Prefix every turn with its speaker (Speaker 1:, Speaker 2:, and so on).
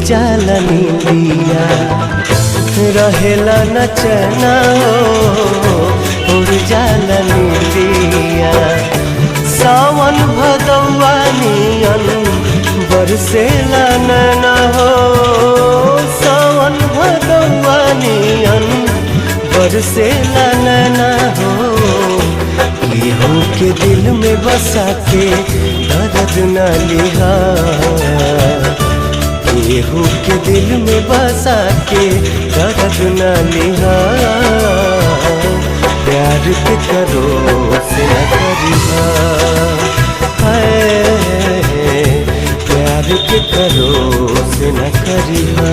Speaker 1: जाला नींदिया रहेला न चैना उड़ जाला नींदिया। सावन भदौआ नियन बरसेला नैना हो, सावन भदौआ नियन बरसेला नैना हो। केहू के दिल में बसा के दर्द न लिहा, केहू के दिल में बसा के दर्द न लिहा। प्यार के करो से न करिहा, प्यार के करो से न करिहा।